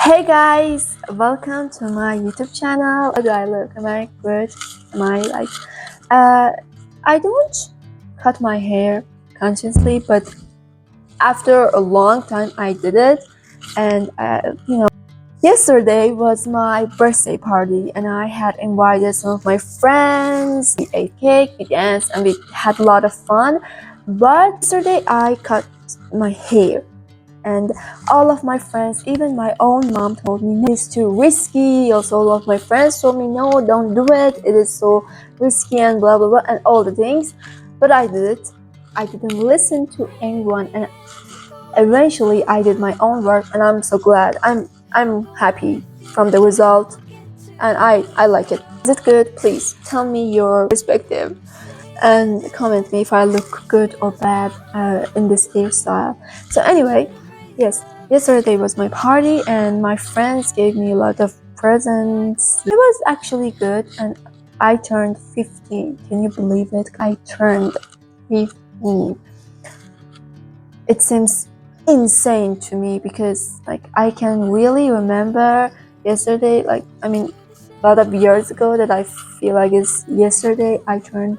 Hey guys, welcome to my YouTube channel. How do I look? Am I good? Am I like I don't cut my hair consciously, but after a long time I did it. And yesterday was my birthday party and I had invited some of my friends. We ate cake, we danced, and we had a lot of fun. But yesterday I cut my hair, and all of my friends, even my own mom, told me no, it's too risky. Also, all of my friends told me no, don't do it, it is so risky and blah blah blah and all the things. But I did it. I didn't listen to anyone, and eventually I did my own work, and I'm so glad. I'm happy from the result, and I like it. Is it good? Please tell me your perspective and comment me if I look good or bad in this hairstyle. So anyway, yes, yesterday was my party and my friends gave me a lot of presents. It was actually good, and I turned 15. Can you believe it? I turned 15. It seems insane to me because I can really remember yesterday, a lot of years ago, that I feel like it's yesterday. I turned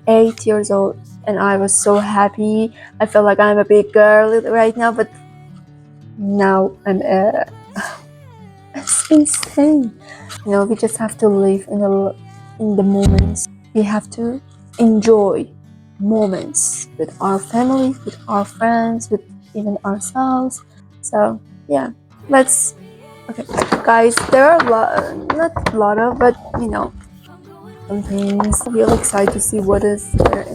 8 years old and I was so happy. I feel like I'm a big girl right now, but now I'm it's insane. We just have to live in the moments. We have to enjoy moments with our family, with our friends, with even ourselves. So yeah, let's okay, guys. There are not a lot of, but some things. I'm really excited to see what is there,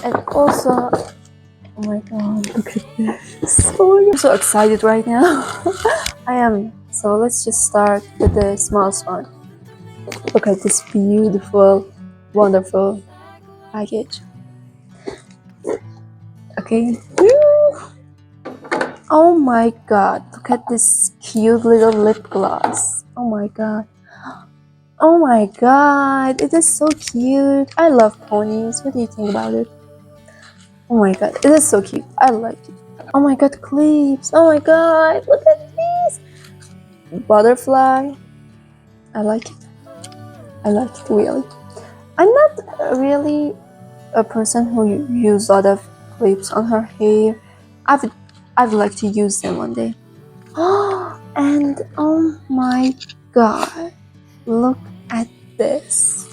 and also, oh my god, look at this! Oh, I'm so excited right now. I am. So let's just start with the smallest one. Look at this beautiful, wonderful package. Okay. Oh my god, look at this cute little lip gloss. Oh my god. Oh my god, it is so cute. I love ponies. What do you think about it? Oh my god, it is so cute. I like it. Oh my god, clips. Oh my god, look at this. Butterfly. I like it. I like it really. I'm not really a person who use a lot of clips on her hair. I'd like to use them one day. And oh my god, look at this.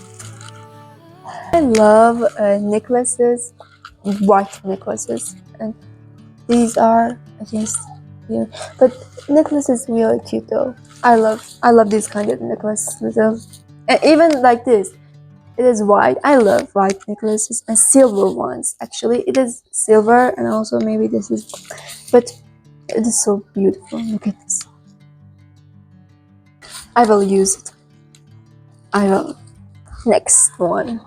I love necklaces, white necklaces, and these are, I guess, here. But necklace is really cute though. I love this kind of necklace, and even like this. It is white. I love white necklaces and silver ones. Actually, it is silver, and also maybe this is, but it is so beautiful. Look at this. I will use it. I will. Next one.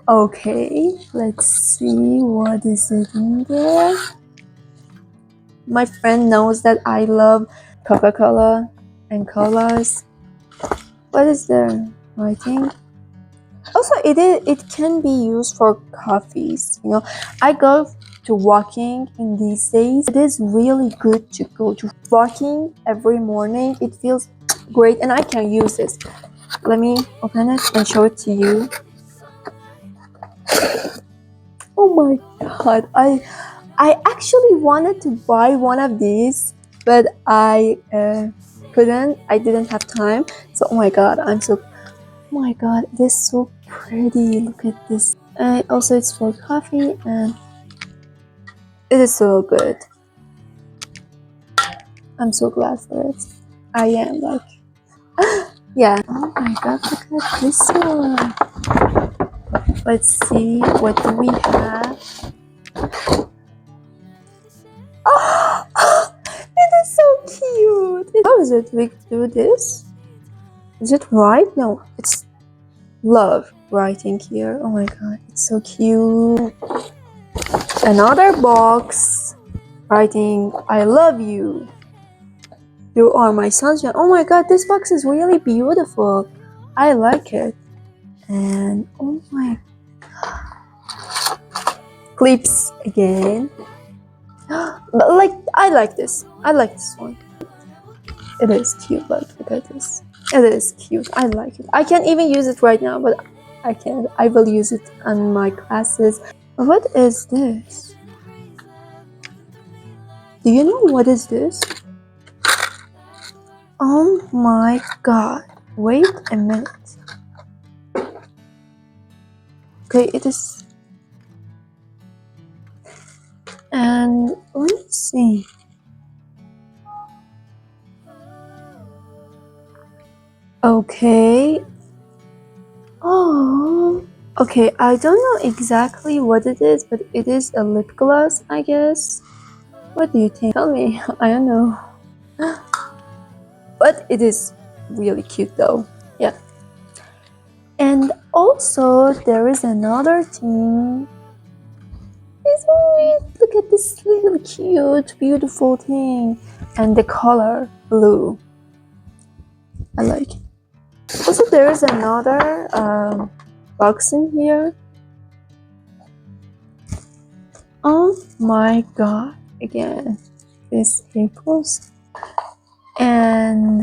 Okay, let's see what is it in there. My friend knows that I love Coca-Cola and colas. What is there? I think. Also, it can be used for coffees. I go to walking in these days. It is really good to go to walking every morning. It feels great, and I can use this. Let me open it and show it to you. Oh my god, I actually wanted to buy one of these, but I couldn't. I didn't have time. So oh my god, oh my god, it is so pretty. Look at this. And also it's for coffee, and it is so good. I'm so glad for it. I am yeah. Oh my god, look at this one. Let's see, what do we have? Oh, it is so cute. How is it we do this? Is it right? No, it's love writing here. Oh my god, it's so cute. Another box writing I love you. You are my sunshine. Oh my god, this box is really beautiful. I like it. And oh my, clips again. But I like this. I like this one. It is cute, but look at this. It is cute. I like it. I can't even use it right now, but I can. I will use it on my classes. What is this? Do you know what is this? Oh my god. Wait a minute. Okay, it is. And let me see. Okay. Oh. Okay, I don't know exactly what it is, but it is a lip gloss, I guess. What do you think? Tell me. I don't know. But it is really cute though. Yeah. And also there is another thing. Look at this little cute, beautiful thing. And the color blue. I like it. Also there is another box in here. Oh my god. Again. This Apples. And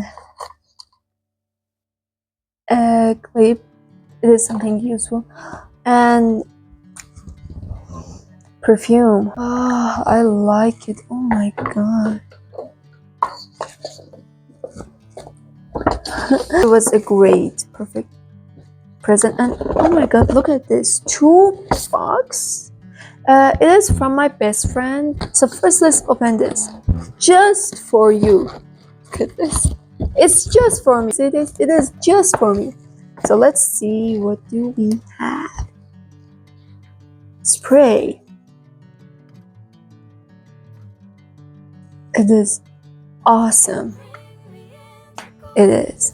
a clip. It is something useful. And perfume. Oh, I like it. Oh my god. It was a great, perfect present. And oh my god, look at this. 2 box. It is from my best friend. So first let's open this. Just for you. Look at this. It's just for me. See this? It is just for me. So let's see, what do we have? Spray. It is awesome. It is.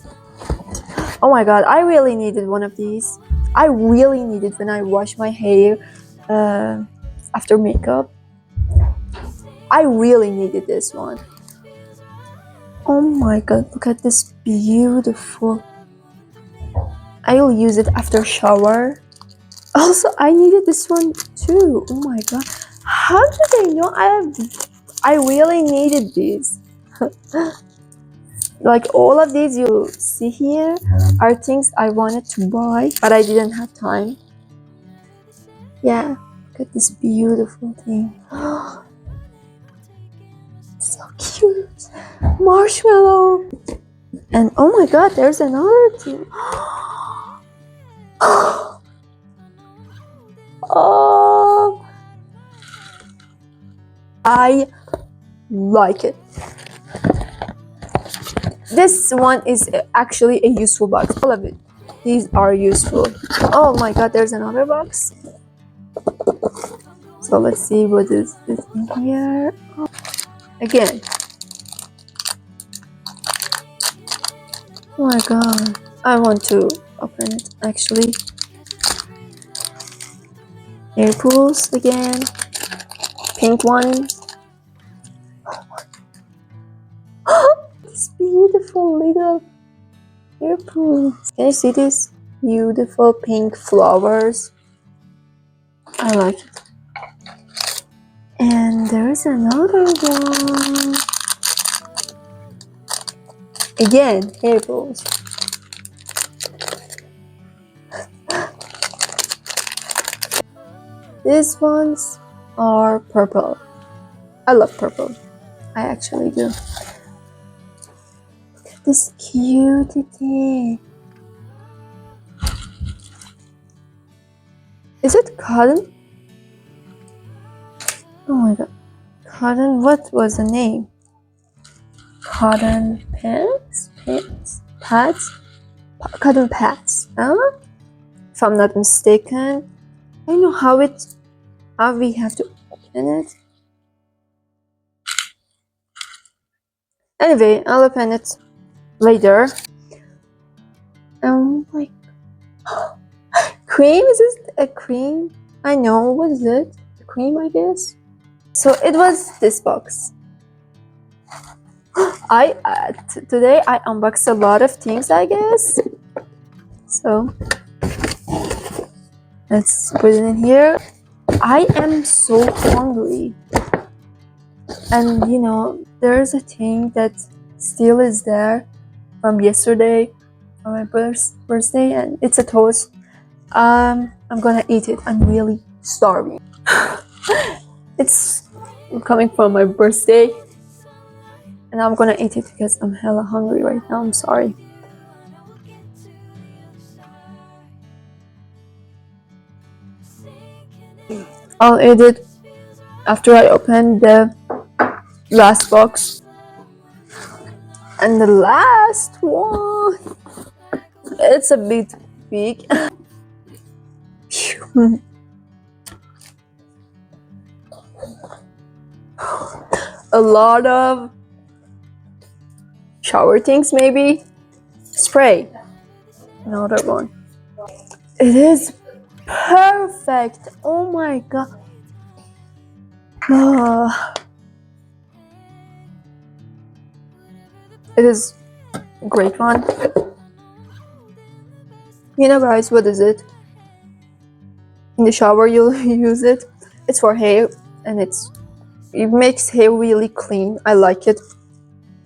Oh my god, I really needed one of these. I really needed when I wash my hair after makeup. I really needed this one. Oh my god, look at this beautiful. I will use it after shower. Also, I needed this one too. Oh my god. How do they know I really needed these? Like all of these you see here are things I wanted to buy, but I didn't have time. Yeah, look at this beautiful thing. So cute. Marshmallow. And oh my god, there's another thing. Oh, I like it. This one is actually a useful box. All of it. These are useful. Oh my god, there's another box. So let's see what is this in here. Oh. Again. Oh my god. I want to open it actually. Hair pools again. Pink one. This beautiful little hair pools. Can you see this? Beautiful pink flowers. I like it. And there is another one. Again, hair pools. These ones are purple. I love purple. I actually do. Look at this cutie thing. Is it cotton? Oh my god. Cotton, what was the name? Cotton pants? Pads? Cotton pads, huh? If I'm not mistaken. I don't know how we have to open it. Anyway, I'll open it later. Oh my god. Cream? Is this a cream? I know, what is it? A cream, I guess. So it was this box. Today I unboxed a lot of things, I guess. So let's put it in here. I am so hungry. And you know, there's a thing that still is there from yesterday, from my birthday, and it's a toast. I'm gonna eat it. I'm really starving. It's coming from my birthday, and I'm gonna eat it because I'm hella hungry right now. I'm sorry. I'll eat it after I open the last box. And the last one, it's a bit big. A lot of shower things, maybe. Spray. Another one. It is perfect. Oh my god. It is a great one. You know, guys, what is it? In the shower, you'll use it. It's for hair, and it makes hair really clean. I like it.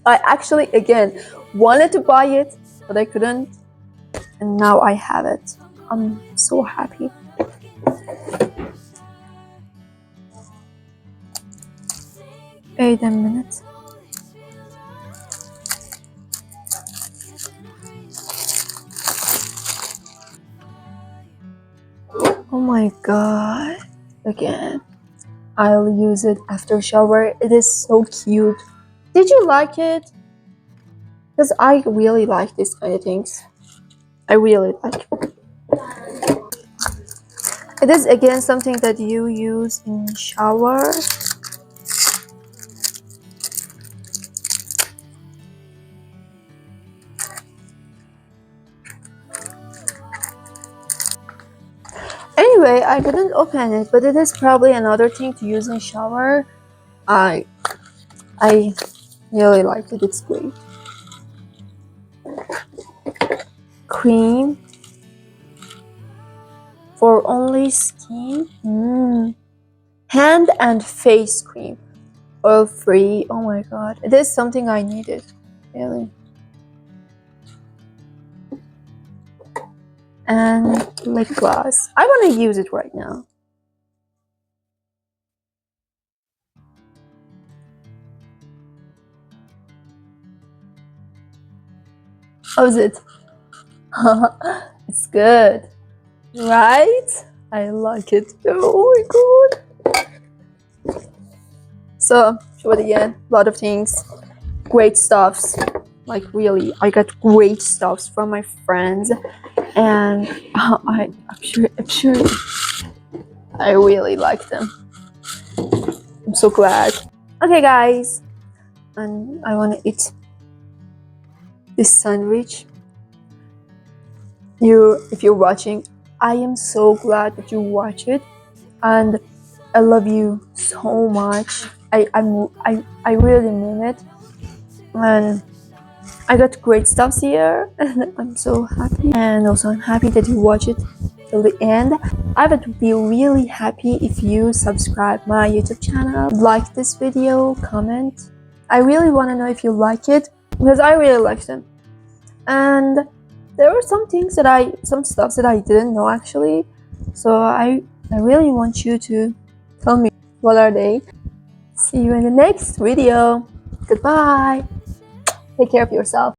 I actually, again, wanted to buy it, but I couldn't, and now I have it. I'm so happy. Wait a minute. Oh my god. Again, I'll use it after shower. It is so cute. Did you like it? Because I really like these kind of things. I really like it. It is again something that you use in shower. Anyway, I didn't open it, but it is probably another thing to use in shower. I really like it. It's great. Cream for only skin. Hand and face cream, oil free. Oh my god, it is something I needed, really. And lip gloss. I want to use it right now. How's it? It's good, right? I like it. Oh my god. So, show it again. A lot of things. Great stuffs. Like really, I got great stuffs from my friends, and I'm sure I really like them. I'm so glad. Okay, guys, and I want to eat this sandwich. If you're watching, I am so glad that you watch it, and I love you so much. I really mean it, and I got great stuff here, and I'm so happy. And also, I'm happy that you watch it till the end. I would be really happy if you subscribe my YouTube channel, like this video, comment. I really want to know if you like it, because I really like them. And there were some stuff that I didn't know actually. So I really want you to tell me what are they. See you in the next video. Goodbye. Take care of yourself.